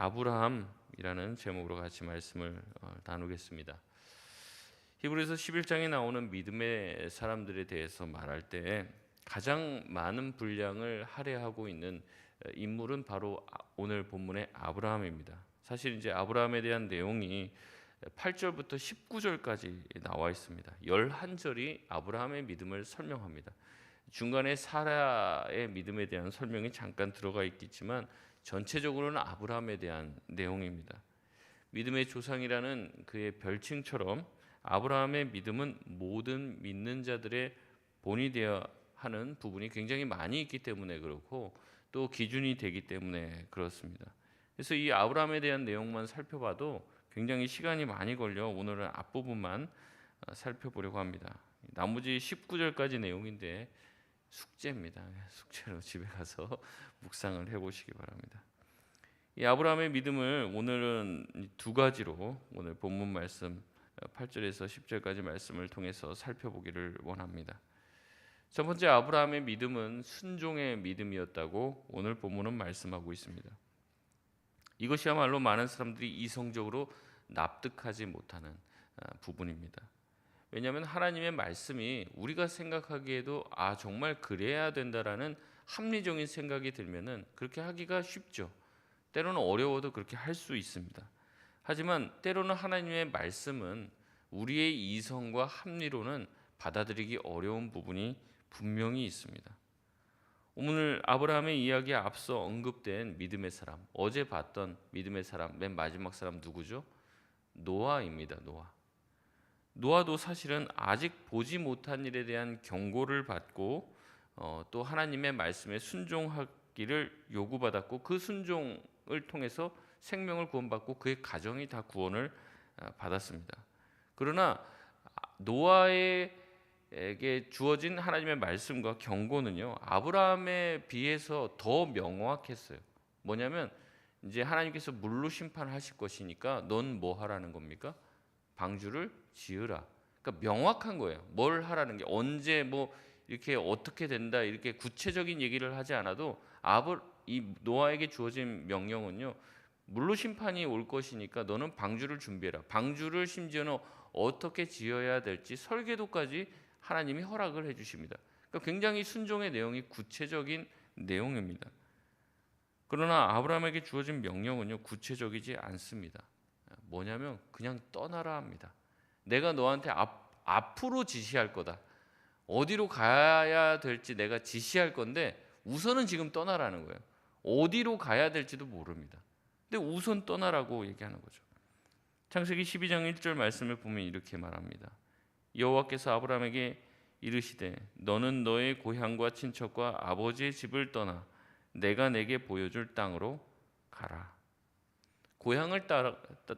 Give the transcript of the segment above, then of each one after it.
아브라함이라는 제목으로 같이 말씀을 나누겠습니다. 히브리서 11장에 나오는 믿음의 사람들에 대해서 말할 때 가장 많은 분량을 할애하고 있는 인물은 바로 오늘 본문의 아브라함입니다. 사실 이제 아브라함에 대한 내용이 8절부터 19절까지 나와 있습니다. 11절이 아브라함의 믿음을 설명합니다. 중간에 사라의 믿음에 대한 설명이 잠깐 들어가 있겠지만 전체적으로는 아브라함에 대한 내용입니다. 믿음의 조상이라는 그의 별칭처럼 아브라함의 믿음은 모든 믿는 자들의 본이 되어야 하는 부분이 굉장히 많이 있기 때문에 그렇고 또 기준이 되기 때문에 그렇습니다. 그래서 이 아브라함에 대한 내용만 살펴봐도 굉장히 시간이 많이 걸려 오늘은 앞부분만 살펴보려고 합니다. 나머지 19절까지 내용인데 숙제입니다. 숙제로 집에 가서 묵상을 해보시기 바랍니다. 이 아브라함의 믿음을 오늘은 두 가지로 오늘 본문 말씀 8절에서 10절까지 말씀을 통해서 살펴보기를 원합니다. 첫 번째, 아브라함의 믿음은 순종의 믿음이었다고 오늘 본문은 말씀하고 있습니다. 이것이야말로 많은 사람들이 이성적으로 납득하지 못하는 부분입니다. 왜냐하면 하나님의 말씀이 우리가 생각하기에도 정말 그래야 된다라는 합리적인 생각이 들면은 그렇게 하기가 쉽죠. 때로는 어려워도 그렇게 할 수 있습니다. 하지만 때로는 하나님의 말씀은 우리의 이성과 합리로는 받아들이기 어려운 부분이 분명히 있습니다. 오늘 아브라함의 이야기에 앞서 언급된 믿음의 사람, 어제 봤던 믿음의 사람, 맨 마지막 사람 누구죠? 노아입니다. 노아도 사실은 아직 보지 못한 일에 대한 경고를 받고 또 하나님의 말씀에 순종하기를 요구받았고 그 순종을 통해서 생명을 구원받고 그의 가정이 다 구원을 받았습니다. 그러나 노아에게 주어진 하나님의 말씀과 경고는요, 아브라함에 비해서 더 명확했어요. 뭐냐면 이제 하나님께서 물로 심판하실 것이니까 넌 뭐 하라는 겁니까? 방주를 지으라. 그러니까 명확한 거예요. 뭘 하라는 게, 언제 뭐 이렇게 어떻게 된다 이렇게 구체적인 얘기를 하지 않아도 이 노아에게 주어진 명령은요, 물로 심판이 올 것이니까 너는 방주를 준비해라. 방주를 심지어는 어떻게 지어야 될지 설계도까지 하나님이 허락을 해주십니다. 그러니까 굉장히 순종의 내용이 구체적인 내용입니다. 그러나 아브라함에게 주어진 명령은요, 구체적이지 않습니다. 뭐냐면 그냥 떠나라 합니다. 내가 너한테 앞으로 지시할 거다. 어디로 가야 될지 내가 지시할 건데 우선은 지금 떠나라는 거예요. 어디로 가야 될지도 모릅니다. 근데 우선 떠나라고 얘기하는 거죠. 창세기 12장 1절 말씀을 보면 이렇게 말합니다. 여호와께서 아브라함에게 이르시되 너는 너의 고향과 친척과 아버지의 집을 떠나 내가 내게 보여줄 땅으로 가라. 고향을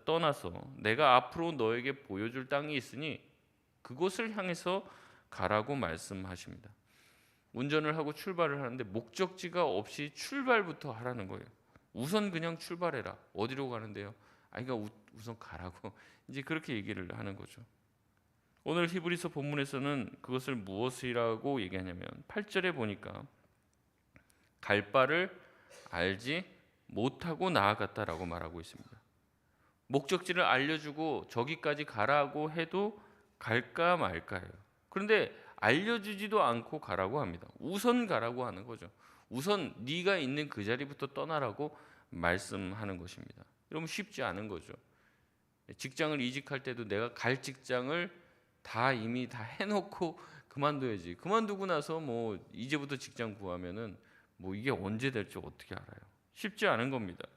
떠나서 내가 앞으로 너에게 보여줄 땅이 있으니 그곳을 향해서 가라고 말씀하십니다. 운전을 하고 출발을 하는데 목적지가 없이 출발부터 하라는 거예요. 우선 그냥 출발해라. 어디로 가는데요? 그러니까 우선 가라고 이제 그렇게 얘기를 하는 거죠. 오늘 히브리서 본문에서는 그것을 무엇이라고 얘기하냐면 8절에 보니까 갈 바를 알지 못하고 나아갔다라고 말하고 있습니다. 목적지를 알려주고 저기까지 가라고 해도 갈까 말까예요. 그런데 알려주지도 않고 가라고 합니다. 우선 가라고 하는 거죠. 우선 네가 있는 그 자리부터 떠나라고 말씀하는 것입니다. 여러분, 쉽지 않은 거죠. 직장을 이직할 때도 내가 갈 직장을 이미 다 해놓고 그만둬야지. 그만두고 나서 뭐 이제부터 직장 구하면은 뭐 이게 언제 될지 어떻게 알아요? 쉽지 않은 겁니다.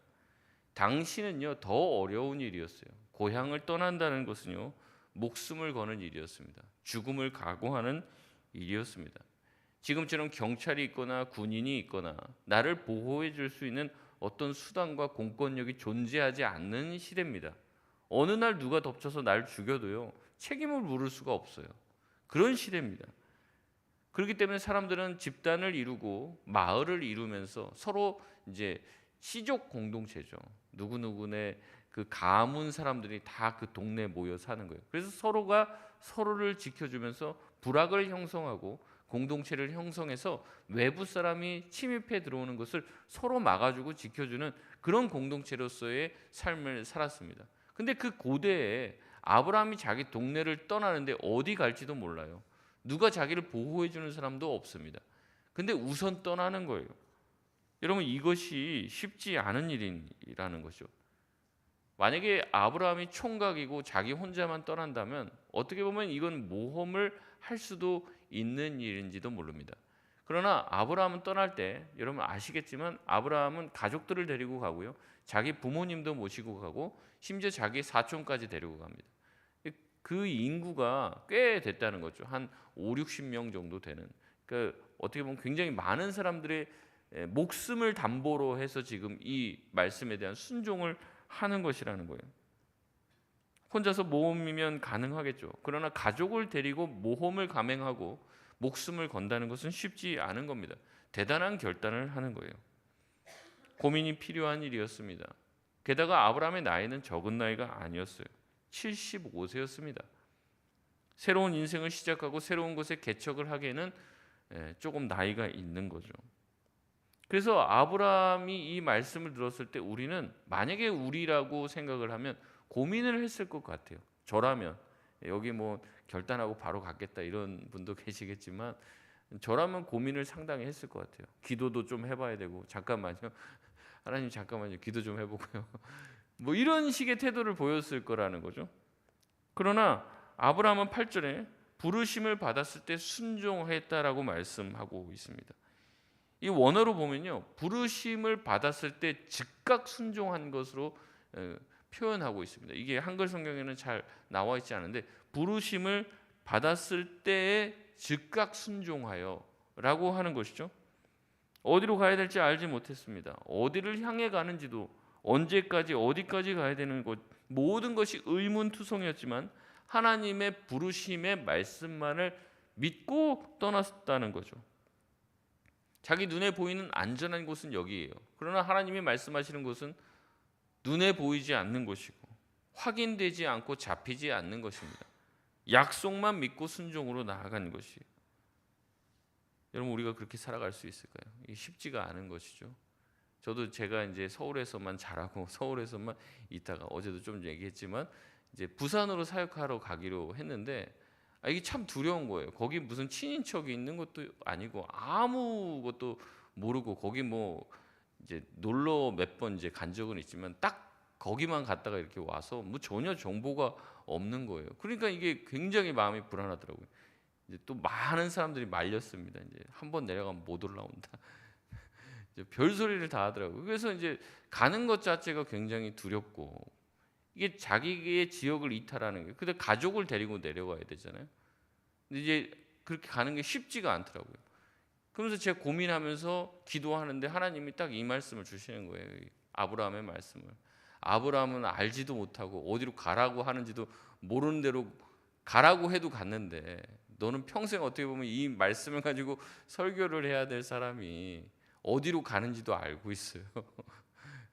당시는요, 더 어려운 일이었어요. 고향을 떠난다는 것은요, 목숨을 거는 일이었습니다. 죽음을 각오하는 일이었습니다. 지금처럼 경찰이 있거나 군인이 있거나 나를 보호해 줄 수 있는 어떤 수단과 공권력이 존재하지 않는 시대입니다. 어느 날 누가 덮쳐서 날 죽여도요, 책임을 물을 수가 없어요. 그런 시대입니다. 그렇기 때문에 사람들은 집단을 이루고 마을을 이루면서 서로 이제 시족 공동체죠. 누구누구네 그 가문 사람들이 다 그 동네에 모여 사는 거예요. 그래서 서로가 서로를 지켜주면서 부락을 형성하고 공동체를 형성해서 외부 사람이 침입해 들어오는 것을 서로 막아주고 지켜주는 그런 공동체로서의 삶을 살았습니다. 근데 그 고대에 아브라함이 자기 동네를 떠나는데 어디 갈지도 몰라요. 누가 자기를 보호해 주는 사람도 없습니다. 근데 우선 떠나는 거예요. 여러분, 이것이 쉽지 않은 일이라는 거죠. 만약에 아브라함이 총각이고 자기 혼자만 떠난다면 어떻게 보면 이건 모험을 할 수도 있는 일인지도 모릅니다. 그러나 아브라함은 떠날 때 여러분 아시겠지만 아브라함은 가족들을 데리고 가고요. 자기 부모님도 모시고 가고 심지어 자기 사촌까지 데리고 갑니다. 그 인구가 꽤 됐다는 거죠. 한 5, 60명 정도 되는. 그러니까 어떻게 보면 굉장히 많은 사람들의 목숨을 담보로 해서 지금 이 말씀에 대한 순종을 하는 것이라는 거예요. 혼자서 모험이면 가능하겠죠. 그러나 가족을 데리고 모험을 감행하고 목숨을 건다는 것은 쉽지 않은 겁니다. 대단한 결단을 하는 거예요. 고민이 필요한 일이었습니다. 게다가 아브라함의 나이는 적은 나이가 아니었어요. 75세였습니다. 새로운 인생을 시작하고 새로운 곳에 개척을 하기에는 조금 나이가 있는 거죠. 그래서 아브라함이 이 말씀을 들었을 때 우리는 만약에 우리라고 생각을 하면 고민을 했을 것 같아요. 저라면 여기 뭐 결단하고 바로 갔겠다 이런 분도 계시겠지만 저라면 고민을 상당히 했을 것 같아요. 기도도 좀 해봐야 되고 잠깐만요. 하나님 잠깐만요. 기도 좀 해보고요. 뭐 이런 식의 태도를 보였을 거라는 거죠. 그러나 아브라함은 8절에 부르심을 받았을 때 순종했다라고 말씀하고 있습니다. 이 원어로 보면요, 부르심을 받았을 때 즉각 순종한 것으로 표현하고 있습니다. 이게 한글 성경에는 잘 나와 있지 않은데 부르심을 받았을 때에 즉각 순종하여라고 하는 것이죠. 어디로 가야 될지 알지 못했습니다. 어디를 향해 가는지도 언제까지 어디까지 가야 되는 것 모든 것이 의문투성이었지만 하나님의 부르심의 말씀만을 믿고 떠났다는 거죠. 자기 눈에 보이는 안전한 곳은 여기예요. 그러나 하나님이 말씀하시는 곳은 눈에 보이지 않는 곳이고 확인되지 않고 잡히지 않는 것입니다. 약속만 믿고 순종으로 나아간 것이에요. 여러분, 우리가 그렇게 살아갈 수 있을까요? 이게 쉽지가 않은 것이죠. 저도 제가 이제 서울에서만 자라고 서울에서만 있다가 어제도 좀 얘기했지만 이제 부산으로 사역하러 가기로 했는데 이게 참 두려운 거예요. 거기 무슨 친인척이 있는 것도 아니고 아무것도 모르고 거기 뭐 이제 놀러 몇 번 이제 간 적은 있지만 딱 거기만 갔다가 이렇게 와서 뭐 전혀 정보가 없는 거예요. 그러니까 이게 굉장히 마음이 불안하더라고요. 이제 또 많은 사람들이 말렸습니다. 이제 한번 내려가면 못 올라온다. 이제 별소리를 다 하더라고요. 그래서 이제 가는 것 자체가 굉장히 두렵고 이게 자기의 지역을 이탈하는 거예요. 근데 가족을 데리고 내려가야 되잖아요. 근데 이제 그렇게 가는 게 쉽지가 않더라고요. 그러면서 제가 고민하면서 기도하는데 하나님이 딱 이 말씀을 주시는 거예요. 아브라함의 말씀을. 아브라함은 알지도 못하고 어디로 가라고 하는지도 모르는 대로 가라고 해도 갔는데 너는 평생 어떻게 보면 이 말씀을 가지고 설교를 해야 될 사람이 어디로 가는지도 알고 있어요.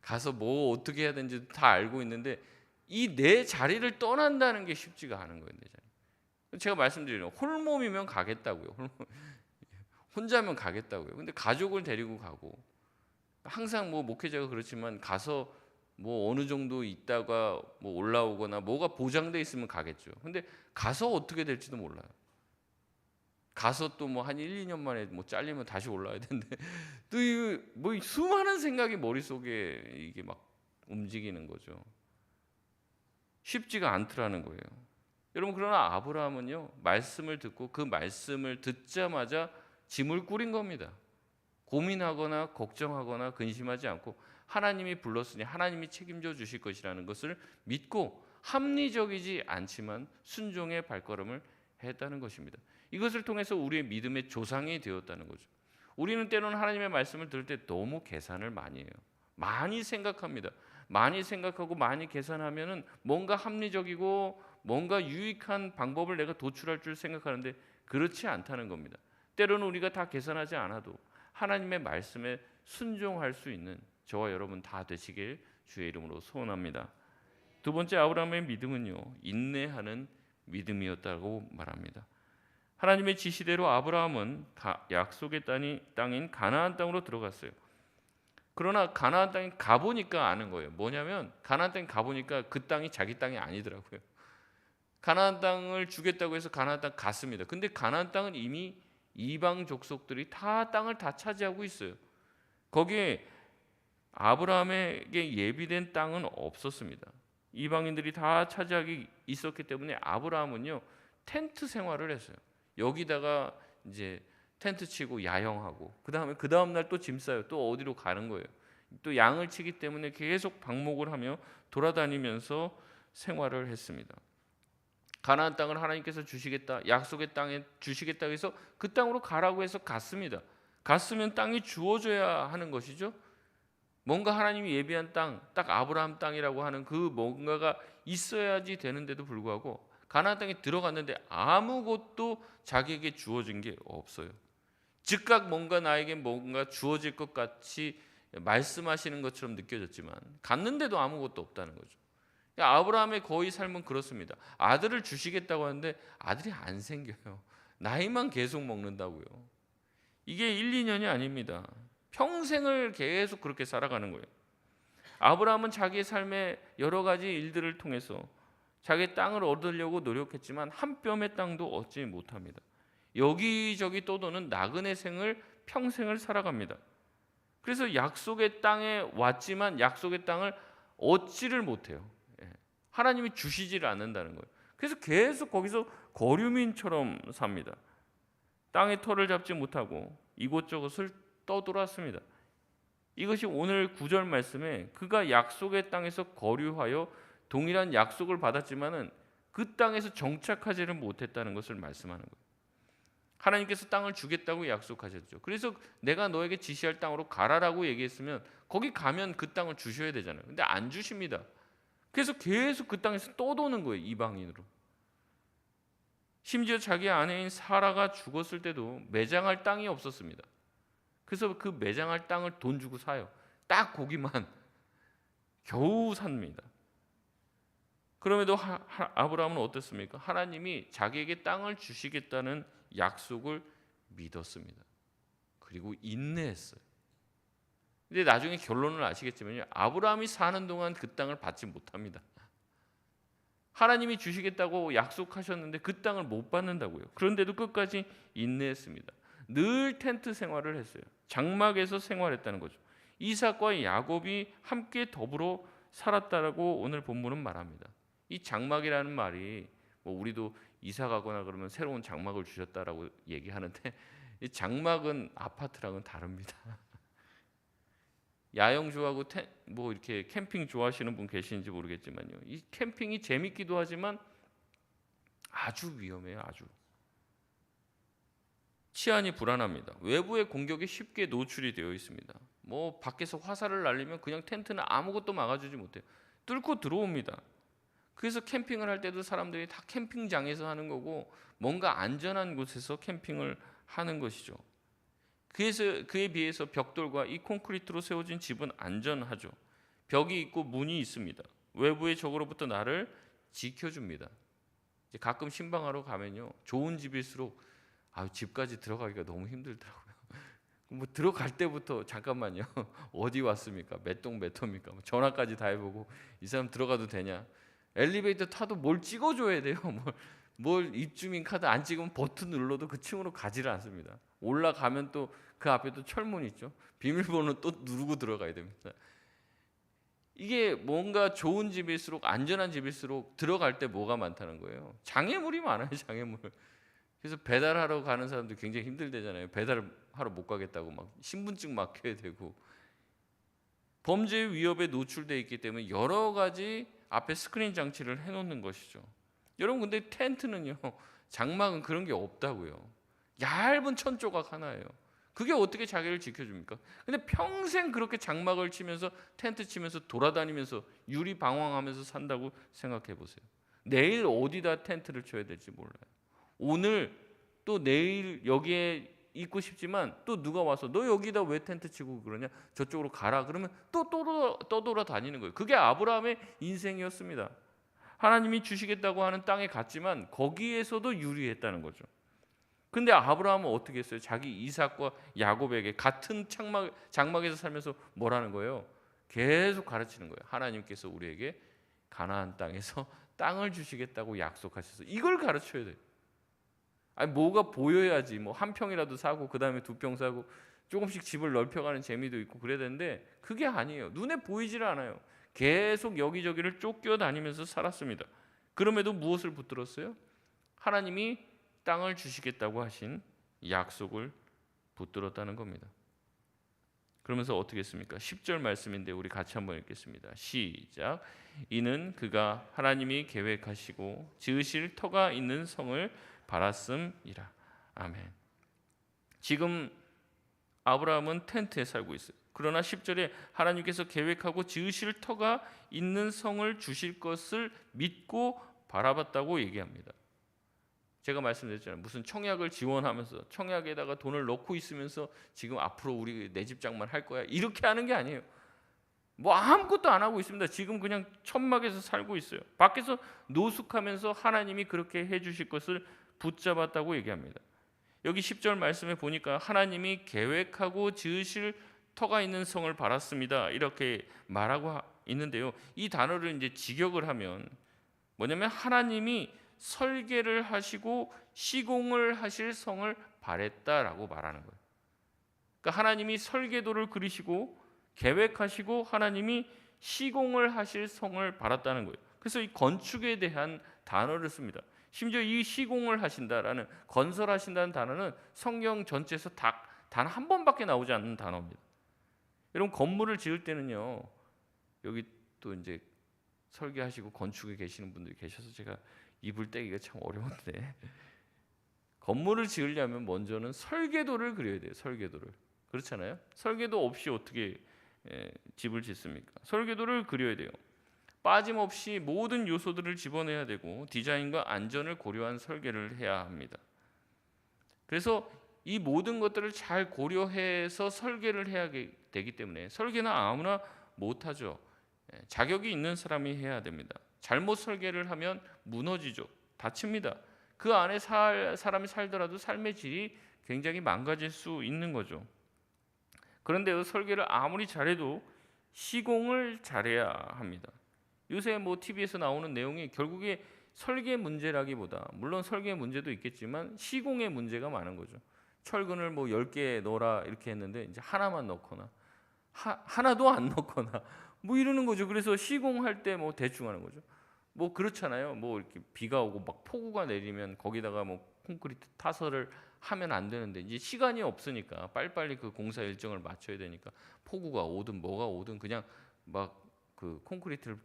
가서 뭐 어떻게 해야 되는지도 다 알고 있는데 이 내 자리를 떠난다는 게 쉽지가 않은 거예요. 내 자리. 제가 말씀드리는 홀몸이면 가겠다고요. 혼자면 가겠다고요. 근데 가족을 데리고 가고 항상 뭐 목회자가 그렇지만 가서 뭐 어느 정도 있다가 뭐 올라오거나 뭐가 보장돼 있으면 가겠죠. 근데 가서 어떻게 될지도 몰라요. 가서 또 뭐 한 1, 2년 만에 뭐 잘리면 다시 올라와야 되는데 또 뭐 수많은 생각이 머릿속에 이게 막 움직이는 거죠. 쉽지가 않더라는 거예요. 여러분, 그러나 아브라함은요, 말씀을 듣고 그 말씀을 듣자마자 짐을 꾸린 겁니다. 고민하거나 걱정하거나 근심하지 않고 하나님이 불렀으니 하나님이 책임져 주실 것이라는 것을 믿고 합리적이지 않지만 순종의 발걸음을 했다는 것입니다. 이것을 통해서 우리의 믿음의 조상이 되었다는 거죠. 우리는 때로는 하나님의 말씀을 들을 때 너무 계산을 많이 해요. 많이 생각합니다. 많이 생각하고 많이 계산하면은 뭔가 합리적이고 뭔가 유익한 방법을 내가 도출할 줄 생각하는데 그렇지 않다는 겁니다. 때로는 우리가 다 계산하지 않아도 하나님의 말씀에 순종할 수 있는 저와 여러분 다 되시길 주의 이름으로 소원합니다. 두 번째 아브라함의 믿음은요, 인내하는 믿음이었다고 말합니다. 하나님의 지시대로 아브라함은 약속의 땅인 가나안 땅으로 들어갔어요. 그러나 가나안 땅에 가보니까 아는 거예요. 뭐냐면 가나안 땅에 가보니까 그 땅이 자기 땅이 아니더라고요. 가나안 땅을 주겠다고 해서 가나안 땅 갔습니다. 근데 가나안 땅은 이미 이방 족속들이 다 땅을 다 차지하고 있어요. 거기에 아브라함에게 예비된 땅은 없었습니다. 이방인들이 다 차지하기 있었기 때문에 아브라함은요 텐트 생활을 했어요. 여기다가 이제 텐트 치고 야영하고 그 다음 날 또 짐 싸요. 또 어디로 가는 거예요. 또 양을 치기 때문에 계속 방목을 하며 돌아다니면서 생활을 했습니다. 가나안 땅을 하나님께서 주시겠다, 약속의 땅에 주시겠다 해서 그 땅으로 가라고 해서 갔습니다. 갔으면 땅이 주어져야 하는 것이죠. 뭔가 하나님이 예비한 땅, 딱 아브라함 땅이라고 하는 그 뭔가가 있어야지 되는데도 불구하고 가나안 땅에 들어갔는데 아무것도 자기에게 주어진 게 없어요. 즉각 뭔가 나에게 뭔가 주어질 것 같이 말씀하시는 것처럼 느껴졌지만 갔는데도 아무것도 없다는 거죠. 아브라함의 거의 삶은 그렇습니다. 아들을 주시겠다고 하는데 아들이 안 생겨요. 나이만 계속 먹는다고요. 이게 1, 2년이 아닙니다. 평생을 계속 그렇게 살아가는 거예요. 아브라함은 자기의 삶의 여러 가지 일들을 통해서 자기의 땅을 얻으려고 노력했지만 한 뼘의 땅도 얻지 못합니다. 여기저기 떠도는 나그네 생을 평생을 살아갑니다. 그래서 약속의 땅에 왔지만 약속의 땅을 얻지를 못해요. 하나님이 주시지를 않는다는 거예요. 그래서 계속 거기서 거류민처럼 삽니다. 땅의 터를 잡지 못하고 이곳저곳을 떠돌았습니다. 이것이 오늘 9절 말씀에 그가 약속의 땅에서 거류하여 동일한 약속을 받았지만은 그 땅에서 정착하지를 못했다는 것을 말씀하는 거예요. 하나님께서 땅을 주겠다고 약속하셨죠. 그래서 내가 너에게 지시할 땅으로 가라라고 얘기했으면 거기 가면 그 땅을 주셔야 되잖아요. 근데 안 주십니다. 그래서 계속 그 땅에서 떠도는 거예요. 이방인으로. 심지어 자기 아내인 사라가 죽었을 때도 매장할 땅이 없었습니다. 그래서 그 매장할 땅을 돈 주고 사요. 딱 거기만 겨우 삽니다. 그럼에도 아브라함은 어땠습니까? 하나님이 자기에게 땅을 주시겠다는 약속을 믿었습니다. 그리고 인내했어요. 근데 나중에 결론을 아시겠지만요. 아브라함이 사는 동안 그 땅을 받지 못합니다. 하나님이 주시겠다고 약속하셨는데 그 땅을 못 받는다고요. 그런데도 끝까지 인내했습니다. 늘 텐트 생활을 했어요. 장막에서 생활했다는 거죠. 이삭과 야곱이 함께 더불어 살았다라고 오늘 본문은 말합니다. 이 장막이라는 말이 우리도 이사 가거나 그러면 새로운 장막을 주셨다라고 얘기하는데 이 장막은 아파트랑은 다릅니다. 야영 좋아하고 이렇게 캠핑 좋아하시는 분 계시는지 모르겠지만요. 이 캠핑이 재밌기도 하지만 아주 위험해요. 아주. 치안이 불안합니다. 외부의 공격이 쉽게 노출이 되어 있습니다. 밖에서 화살을 날리면 그냥 텐트는 아무것도 막아주지 못해요. 뚫고 들어옵니다. 그래서 캠핑을 할 때도 사람들이 다 캠핑장에서 하는 거고 뭔가 안전한 곳에서 캠핑을 하는 것이죠. 그래서 그에 비해서 벽돌과 이 콘크리트로 세워진 집은 안전하죠. 벽이 있고 문이 있습니다. 외부의 적으로부터 나를 지켜줍니다. 이제 가끔 신방하러 가면요, 좋은 집일수록 집까지 들어가기가 너무 힘들더라고요. 들어갈 때부터 잠깐만요, 어디 왔습니까? 몇 동 몇 호입니까? 전화까지 다 해보고 이 사람 들어가도 되냐? 엘리베이터 타도 뭘 찍어줘야 돼요. 뭘 입주민 카드 안 찍으면 버튼 눌러도 그 층으로 가지를 않습니다. 올라가면 또 그 앞에 또 철문 있죠. 비밀번호 또 누르고 들어가야 됩니다. 이게 뭔가 좋은 집일수록 안전한 집일수록 들어갈 때 뭐가 많다는 거예요. 장애물이 많아요. 장애물. 그래서 배달하러 가는 사람들 굉장히 힘들대잖아요. 배달하러 못 가겠다고 막 신분증 맡겨야 되고 범죄 위협에 노출되어 있기 때문에 여러 가지 앞에 스크린 장치를 해놓는 것이죠. 여러분 근데 텐트는요, 장막은 그런 게 없다고요. 얇은 천조각 하나예요. 그게 어떻게 자기를 지켜줍니까? 근데 평생 그렇게 장막을 치면서 텐트 치면서 돌아다니면서 유리 방황하면서 산다고 생각해 보세요. 내일 어디다 텐트를 쳐야 될지 몰라요. 오늘 또 내일 여기에 있고 싶지만 또 누가 와서 너 여기다 왜 텐트 치고 그러냐? 저쪽으로 가라. 그러면 또 떠돌아다니는 거예요. 그게 아브라함의 인생이었습니다. 하나님이 주시겠다고 하는 땅에 갔지만 거기에서도 유리했다는 거죠. 근데 아브라함은 어떻게 했어요? 자기 이삭과 야곱에게 같은 장막에서 살면서 뭐라는 거예요? 계속 가르치는 거예요. 하나님께서 우리에게 가나안 땅에서 땅을 주시겠다고 약속하셔서 이걸 가르쳐야 돼요. 아니 뭐가 보여야지 뭐 한 평이라도 사고 그다음에 두 평 사고 조금씩 집을 넓혀가는 재미도 있고 그래야 되는데 그게 아니에요. 눈에 보이질 않아요. 계속 여기저기를 쫓겨다니면서 살았습니다. 그럼에도 무엇을 붙들었어요? 하나님이 땅을 주시겠다고 하신 약속을 붙들었다는 겁니다. 그러면서 어떻게 했습니까? 10절 말씀인데 우리 같이 한번 읽겠습니다. 시작. 이는 그가 하나님이 계획하시고 지으실 터가 있는 성을 바랐음이라. 아멘. 지금 아브라함은 텐트에 살고 있어요. 그러나 10절에 하나님께서 계획하고 지으실 터가 있는 성을 주실 것을 믿고 바라봤다고 얘기합니다. 제가 말씀드렸잖아요. 무슨 청약을 지원하면서 청약에다가 돈을 넣고 있으면서 지금 앞으로 우리 내 집 장만 할 거야 이렇게 하는 게 아니에요. 뭐 아무것도 안 하고 있습니다. 지금 그냥 천막에서 살고 있어요. 밖에서 노숙하면서 하나님이 그렇게 해주실 것을 붙잡았다고 얘기합니다. 여기 10절 말씀에 보니까 하나님이 계획하고 지으실 터가 있는 성을 바랐습니다. 이렇게 말하고 있는데요. 이 단어를 이제 직역을 하면 뭐냐면 하나님이 설계를 하시고 시공을 하실 성을 바랬다라고 말하는 거예요. 그러니까 하나님이 설계도를 그리시고 계획하시고 하나님이 시공을 하실 성을 바랐다는 거예요. 그래서 이 건축에 대한 단어를 씁니다. 심지어 이 시공을 하신다라는 건설하신다는 단어는 성경 전체에서 단 한 번밖에 나오지 않는 단어입니다. 여러분 건물을 지을 때는요. 여기 또 이제 설계하시고 건축에 계시는 분들이 계셔서 제가 입을 떼기가 참 어려운데 건물을 지으려면 먼저는 설계도를 그려야 돼요. 설계도를. 그렇잖아요. 설계도 없이 어떻게 집을 짓습니까? 설계도를 그려야 돼요. 빠짐없이 모든 요소들을 집어내야 되고 디자인과 안전을 고려한 설계를 해야 합니다. 그래서 이 모든 것들을 잘 고려해서 설계를 해야 되기 때문에 설계는 아무나 못하죠. 자격이 있는 사람이 해야 됩니다. 잘못 설계를 하면 무너지죠. 다칩니다. 그 안에 사람이 살더라도 삶의 질이 굉장히 망가질 수 있는 거죠. 그런데 설계를 아무리 잘해도 시공을 잘해야 합니다. 요새 뭐 TV에서 나오는 내용이 결국에 설계 문제라기보다 물론 설계 문제도 있겠지만 시공의 문제가 많은 거죠. 철근을 뭐 10개 넣어라 이렇게 했는데 이제 하나만 넣거나 하나도 안 넣거나 뭐 이러는 거죠. 그래서 시공할 때 뭐 대충 하는 거죠. 뭐 그렇잖아요. 뭐 이렇게 비가 오고 막 폭우가 내리면 거기다가 뭐 콘크리트 타설을 하면 안 되는데 이제 시간이 없으니까 빨리빨리 그 공사 일정을 맞춰야 되니까 폭우가 오든 뭐가 오든 그냥 막 그 콘크리트를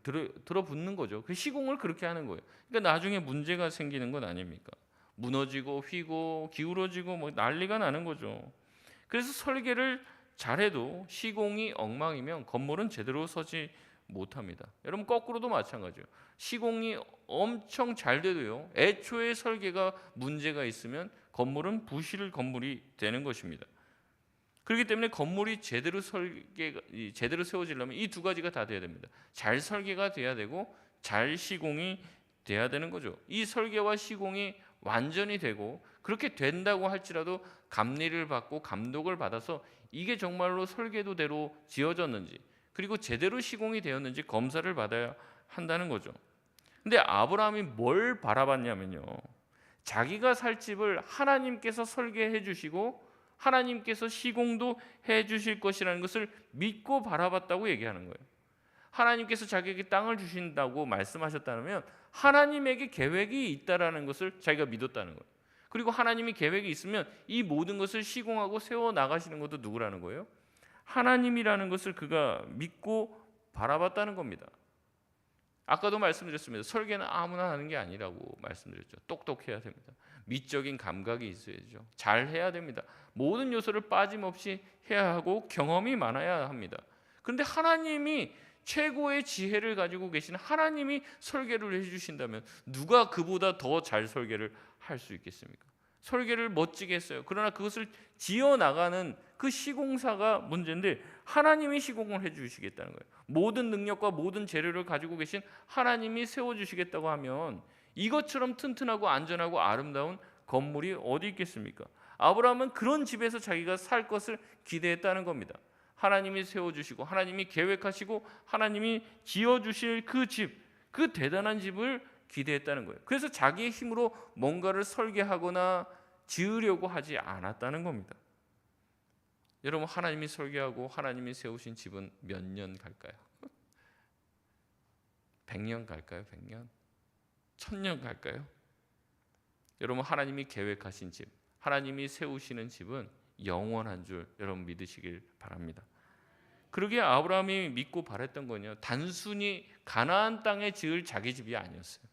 들어붙는 거죠. 그 시공을 그렇게 하는 거예요. 그러니까 나중에 문제가 생기는 건 아닙니까? 무너지고 휘고 기울어지고 뭐 난리가 나는 거죠. 그래서 설계를 잘해도 시공이 엉망이면 건물은 제대로 서지 못합니다. 여러분 거꾸로도 마찬가지예요. 시공이 엄청 잘 돼도요. 애초에 설계가 문제가 있으면 건물은 부실 건물이 되는 것입니다. 그렇기 때문에 건물이 제대로 세워지려면 이 두 가지가 다 돼야 됩니다. 잘 설계가 돼야 되고 잘 시공이 돼야 되는 거죠. 이 설계와 시공이 완전히 되고 그렇게 된다고 할지라도 감리를 받고 감독을 받아서 이게 정말로 설계도대로 지어졌는지 그리고 제대로 시공이 되었는지 검사를 받아야 한다는 거죠. 근데 아브라함이 뭘 바라봤냐면요. 자기가 살 집을 하나님께서 설계해 주시고 하나님께서 시공도 해 주실 것이라는 것을 믿고 바라봤다고 얘기하는 거예요. 하나님께서 자기에게 땅을 주신다고 말씀하셨다면 하나님에게 계획이 있다라는 것을 자기가 믿었다는 거예요. 그리고 하나님이 계획이 있으면 이 모든 것을 시공하고 세워 나가시는 것도 누구라는 거예요? 하나님이라는 것을 그가 믿고 바라봤다는 겁니다. 아까도 말씀드렸습니다. 설계는 아무나 하는 게 아니라고 말씀드렸죠. 똑똑해야 됩니다. 미적인 감각이 있어야죠. 잘 해야 됩니다. 모든 요소를 빠짐없이 해야 하고 경험이 많아야 합니다. 그런데 하나님이 최고의 지혜를 가지고 계신 하나님이 설계를 해주신다면 누가 그보다 더 잘 설계를 할 수 있겠습니까? 설계를 멋지게 했어요. 그러나 그것을 지어나가는 그 시공사가 문제인데 하나님이 시공을 해주시겠다는 거예요. 모든 능력과 모든 재료를 가지고 계신 하나님이 세워주시겠다고 하면 이것처럼 튼튼하고 안전하고 아름다운 건물이 어디 있겠습니까? 아브라함은 그런 집에서 자기가 살 것을 기대했다는 겁니다. 하나님이 세워주시고 하나님이 계획하시고 하나님이 지어주실 그 집, 그 대단한 집을 기대했다는 거예요. 그래서 자기의 힘으로 뭔가를 설계하거나 지으려고 하지 않았다는 겁니다. 여러분, 하나님이 설계하고 하나님이 세우신 집은 몇 년 갈까요? 100년 갈까요? 100년? 1000년 갈까요? 여러분, 하나님이 계획하신 집, 하나님이 세우시는 집은 영원한 줄 여러분 믿으시길 바랍니다. 그러기에 아브라함이 믿고 바랬던 거는요, 단순히 가나안 땅에 지을 자기 집이 아니었어요.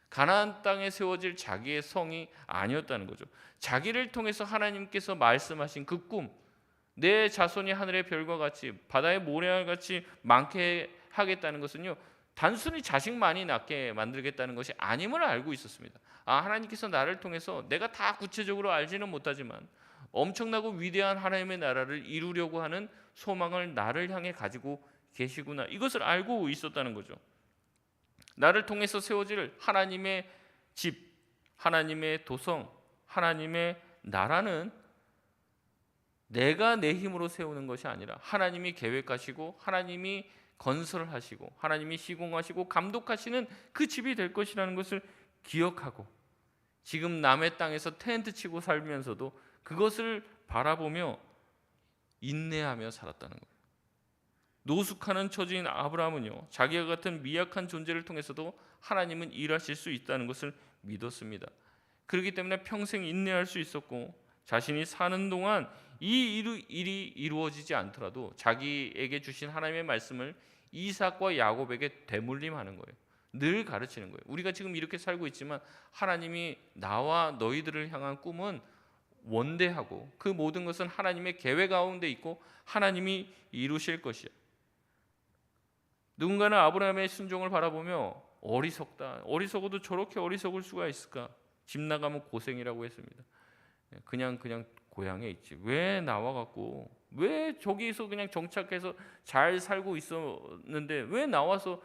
가나안 땅에 세워질 자기의 성이 아니었다는 거죠. 자기를 통해서 하나님께서 말씀하신 그 꿈, 내 자손이 하늘의 별과 같이 바다의 모래알 같이 많게 하겠다는 것은요, 단순히 자식 많이 낳게 만들겠다는 것이 아님을 알고 있었습니다. 하나님께서 나를 통해서 내가 다 구체적으로 알지는 못하지만 엄청나고 위대한 하나님의 나라를 이루려고 하는 소망을 나를 향해 가지고 계시구나, 이것을 알고 있었다는 거죠. 나를 통해서 세워질 하나님의 집, 하나님의 도성, 하나님의 나라는 내가 내 힘으로 세우는 것이 아니라 하나님이 계획하시고 하나님이 건설하시고 하나님이 시공하시고 감독하시는 그 집이 될 것이라는 것을 기억하고, 지금 남의 땅에서 텐트 치고 살면서도 그것을 바라보며 인내하며 살았다는 거예요. 노숙하는 처지인 아브라함은요, 자기와 같은 미약한 존재를 통해서도 하나님은 일하실 수 있다는 것을 믿었습니다. 그렇기 때문에 평생 인내할 수 있었고, 자신이 사는 동안 이 일이 이루어지지 않더라도 자기에게 주신 하나님의 말씀을 이삭과 야곱에게 되물림하는 거예요. 늘 가르치는 거예요. 우리가 지금 이렇게 살고 있지만 하나님이 나와 너희들을 향한 꿈은 원대하고 그 모든 것은 하나님의 계획 가운데 있고 하나님이 이루실 것이야. 누군가는 아브라함의 순종을 바라보며 어리석다, 어리석어도 저렇게 어리석을 수가 있을까, 집 나가면 고생이라고 했습니다. 그냥 고향에 있지, 왜 나와갖고, 왜 저기서 그냥 정착해서 잘 살고 있었는데 왜 나와서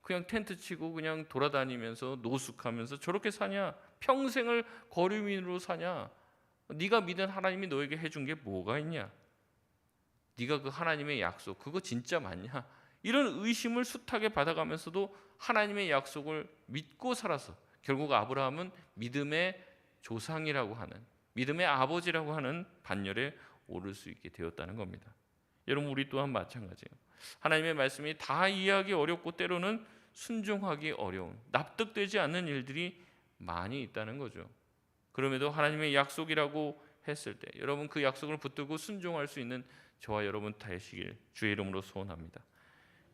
그냥 텐트 치고 그냥 돌아다니면서 노숙하면서 저렇게 사냐, 평생을 거류민으로 사냐, 네가 믿은 하나님이 너에게 해준 게 뭐가 있냐, 네가 그 하나님의 약속 그거 진짜 맞냐, 이런 의심을 숱하게 받아가면서도 하나님의 약속을 믿고 살아서 결국 아브라함은 믿음의 조상이라고 하는, 믿음의 아버지라고 하는 반열에 오를 수 있게 되었다는 겁니다. 여러분, 우리 또한 마찬가지예요. 하나님의 말씀이 다 이해하기 어렵고 때로는 순종하기 어려운, 납득되지 않는 일들이 많이 있다는 거죠. 그럼에도 하나님의 약속이라고 했을 때 여러분 그 약속을 붙들고 순종할 수 있는 저와 여러분 되시길 주의 이름으로 소원합니다.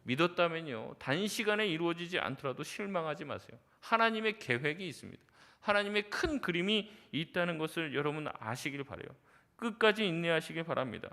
믿었다면요, 단시간에 이루어지지 않더라도 실망하지 마세요. 하나님의 계획이 있습니다. 하나님의 큰 그림이 있다는 것을 여러분 아시길 바라요. 끝까지 인내하시길 바랍니다.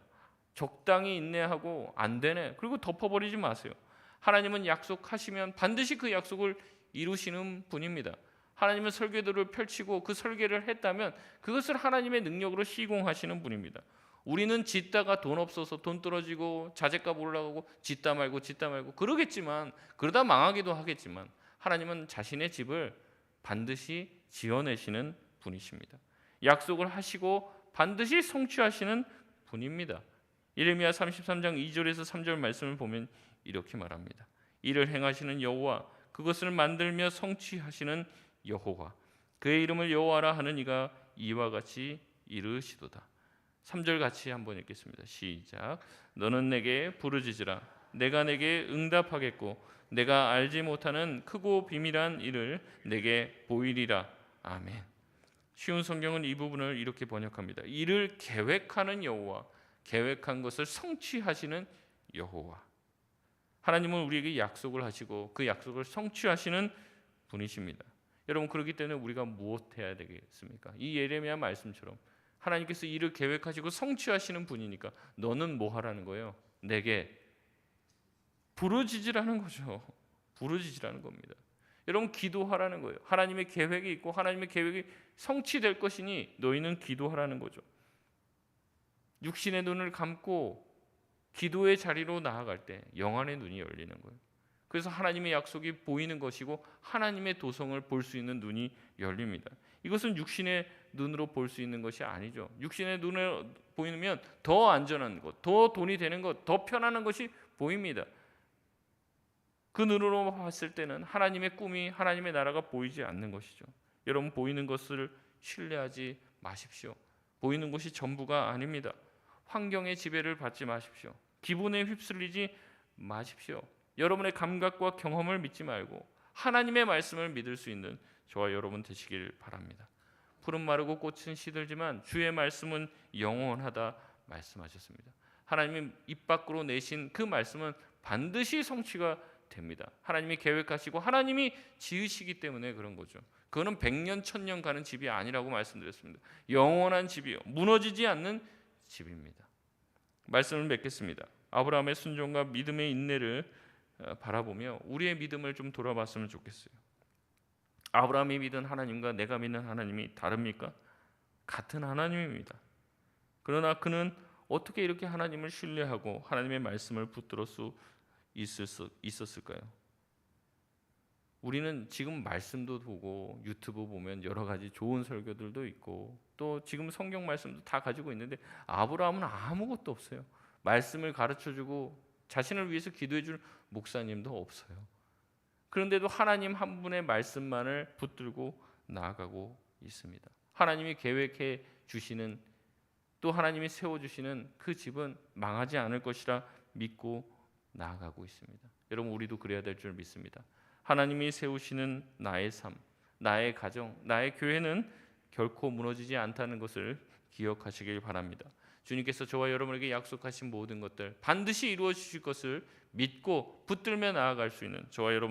적당히 인내하고 안 되네 그리고 덮어버리지 마세요. 하나님은 약속하시면 반드시 그 약속을 이루시는 분입니다. 하나님은 설계도를 펼치고 그 설계를 했다면 그것을 하나님의 능력으로 시공하시는 분입니다. 우리는 짓다가 돈 없어서 돈 떨어지고 자재값 올라가고 짓다 말고 그러겠지만, 그러다 망하기도 하겠지만 하나님은 자신의 집을 반드시 지어내시는 분이십니다. 약속을 하시고 반드시 성취하시는 분입니다. 예레미야 33장 2절에서 3절 말씀을 보면 이렇게 말합니다. 이를 행하시는 여호와, 그것을 만들며 성취하시는 여호와, 그의 이름을 여호와라 하는 이가 이와 같이 이르시도다. 3절 같이 한번 읽겠습니다. 시작. 너는 내게 부르짖으라. 내가 내게 응답하겠고 내가 알지 못하는 크고 비밀한 일을 내게 보이리라. 아멘. 쉬운 성경은 이 부분을 이렇게 번역합니다. 이를 계획하는 여호와, 계획한 것을 성취하시는 여호와. 하나님은 우리에게 약속을 하시고 그 약속을 성취하시는 분이십니다. 여러분, 그렇기 때문에 우리가 무엇 해야 되겠습니까? 이 예레미야 말씀처럼 하나님께서 이를 계획하시고 성취하시는 분이니까 너는 뭐 하라는 거예요? 내게 부르짖으라는 거죠. 부르짖으라는 겁니다. 여러분, 기도하라는 거예요. 하나님의 계획이 있고 하나님의 계획이 성취될 것이니 너희는 기도하라는 거죠. 육신의 눈을 감고 기도의 자리로 나아갈 때 영안의 눈이 열리는 거예요. 그래서 하나님의 약속이 보이는 것이고 하나님의 도성을 볼 수 있는 눈이 열립니다. 이것은 육신의 눈으로 볼 수 있는 것이 아니죠. 육신의 눈으로 보이면 더 안전한 것, 더 돈이 되는 것, 더 편안한 것이 보입니다. 그 눈으로 봤을 때는 하나님의 꿈이, 하나님의 나라가 보이지 않는 것이죠. 여러분, 보이는 것을 신뢰하지 마십시오. 보이는 것이 전부가 아닙니다. 환경의 지배를 받지 마십시오. 기분에 휩쓸리지 마십시오. 여러분의 감각과 경험을 믿지 말고 하나님의 말씀을 믿을 수 있는 저와 여러분 되시길 바랍니다. 푸른 마르고 꽃은 시들지만 주의 말씀은 영원하다 말씀하셨습니다. 하나님이 입 밖으로 내신 그 말씀은 반드시 성취가 됩니다. 하나님이 계획하시고 하나님이 지으시기 때문에 그런 거죠. 그거는 100년 1000년 가는 집이 아니라고 말씀드렸습니다. 영원한 집이요, 무너지지 않는 집입니다. 말씀을 맺겠습니다. 아브라함의 순종과 믿음의 인내를 바라보며 우리의 믿음을 좀 돌아봤으면 좋겠어요. 아브라함이 믿은 하나님과 내가 믿는 하나님이 다릅니까? 같은 하나님입니다. 그러나 그는 어떻게 이렇게 하나님을 신뢰하고 하나님의 말씀을 붙들을 수 있었을까요? 우리는 지금 말씀도 보고 유튜브 보면 여러 가지 좋은 설교들도 있고 또 지금 성경 말씀도 다 가지고 있는데 아브라함은 아무것도 없어요. 말씀을 가르쳐주고 자신을 위해서 기도해줄 목사님도 없어요. 그런데도 하나님 한 분의 말씀만을 붙들고 나아가고 있습니다. 하나님이 계획해 주시는, 또 하나님이 세워주시는 그 집은 망하지 않을 것이라 믿고 나아가고 있습니다. 여러분, 우리도 그래야 될 줄 믿습니다. 하나님이 세우시는 나의 삶, 나의 가정, 나의 교회는 결코 무너지지 않다는 것을 기억하시길 바랍니다. 주님께서 저와 여러분에게 약속하신 모든 것들 반드시 이루어 주실 것을 믿고 붙들며 나아갈 수 있는 저와 여러분